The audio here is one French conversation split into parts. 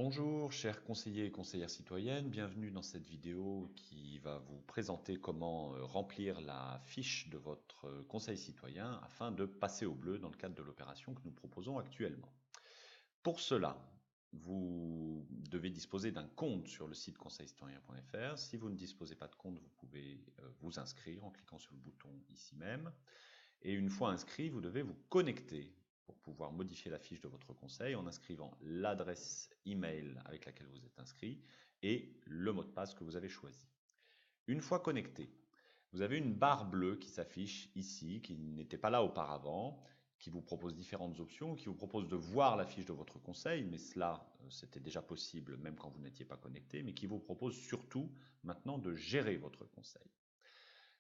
Bonjour, chers conseillers et conseillères citoyennes, bienvenue dans cette vidéo qui va vous présenter comment remplir la fiche de votre conseil citoyen afin de passer au bleu dans le cadre de l'opération que nous proposons actuellement. Pour cela, vous devez disposer d'un compte sur le site conseilcitoyen.fr. Si vous ne disposez pas de compte, vous pouvez vous inscrire en cliquant sur le bouton ici même. Et une fois inscrit, vous devez vous connecter pour pouvoir modifier la fiche de votre conseil en inscrivant l'adresse email avec laquelle vous êtes inscrit et le mot de passe que vous avez choisi. Une fois connecté, vous avez une barre bleue qui s'affiche ici, qui n'était pas là auparavant, qui vous propose différentes options, qui vous propose de voir la fiche de votre conseil, mais cela, c'était déjà possible même quand vous n'étiez pas connecté, mais qui vous propose surtout maintenant de gérer votre conseil.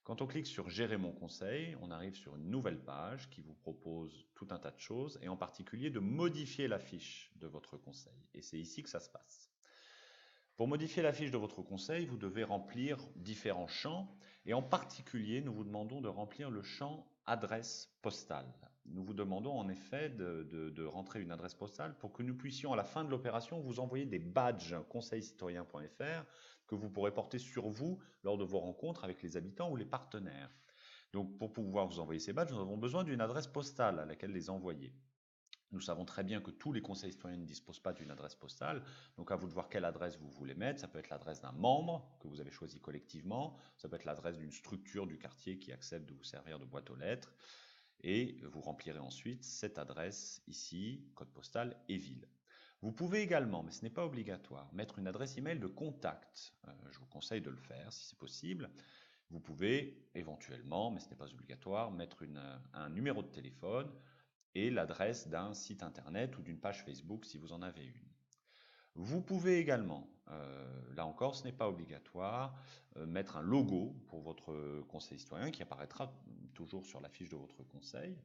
Quand on clique sur Gérer mon conseil, on arrive sur une nouvelle page qui vous propose tout un tas de choses, et en particulier de modifier la fiche de votre conseil. Et c'est ici que ça se passe. Pour modifier la fiche de votre conseil, vous devez remplir différents champs, et en particulier, nous vous demandons de remplir le champ adresse postale. Nous vous demandons en effet de rentrer une adresse postale pour que nous puissions, à la fin de l'opération, vous envoyer des badges conseilcitoyen.fr que vous pourrez porter sur vous lors de vos rencontres avec les habitants ou les partenaires. Donc, pour pouvoir vous envoyer ces badges, nous avons besoin d'une adresse postale à laquelle les envoyer. Nous savons très bien que tous les conseils citoyens ne disposent pas d'une adresse postale, donc à vous de voir quelle adresse vous voulez mettre. Ça peut être l'adresse d'un membre que vous avez choisi collectivement, ça peut être l'adresse d'une structure du quartier qui accepte de vous servir de boîte aux lettres, et vous remplirez ensuite cette adresse ici, code postal et ville. Vous pouvez également, mais ce n'est pas obligatoire, mettre une adresse email de contact. Je vous conseille de le faire si c'est possible. Vous pouvez éventuellement, mais ce n'est pas obligatoire, mettre un numéro de téléphone et l'adresse d'un site internet ou d'une page Facebook si vous en avez une. Vous pouvez également, là encore ce n'est pas obligatoire, mettre un logo pour votre conseil citoyen qui apparaîtra toujours sur la fiche de votre conseil,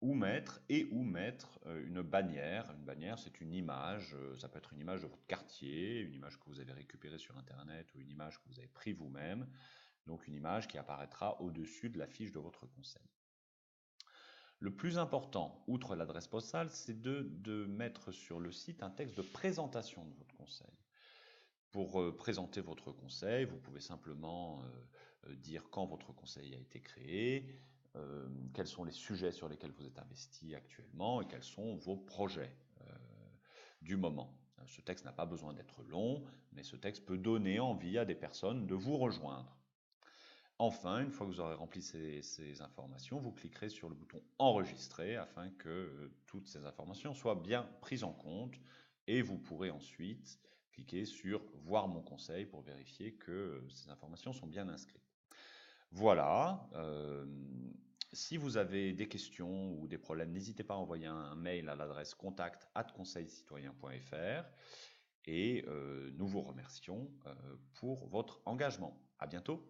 ou mettre une bannière. Une bannière, c'est une image, ça peut être une image de votre quartier, une image que vous avez récupérée sur internet ou une image que vous avez prise vous-même, donc une image qui apparaîtra au-dessus de la fiche de votre conseil. Le plus important, outre l'adresse postale, c'est de mettre sur le site un texte de présentation de votre conseil. Pour présenter votre conseil, vous pouvez simplement dire quand votre conseil a été créé, quels sont les sujets sur lesquels vous êtes investi actuellement et quels sont vos projets du moment. Ce texte n'a pas besoin d'être long, mais ce texte peut donner envie à des personnes de vous rejoindre. Enfin, une fois que vous aurez rempli ces informations, vous cliquerez sur le bouton Enregistrer afin que toutes ces informations soient bien prises en compte, et vous pourrez ensuite cliquer sur Voir mon conseil pour vérifier que ces informations sont bien inscrites. Voilà. Si vous avez des questions ou des problèmes, n'hésitez pas à envoyer un mail à l'adresse contact@conseilcitoyen.fr, et nous vous remercions pour votre engagement. À bientôt.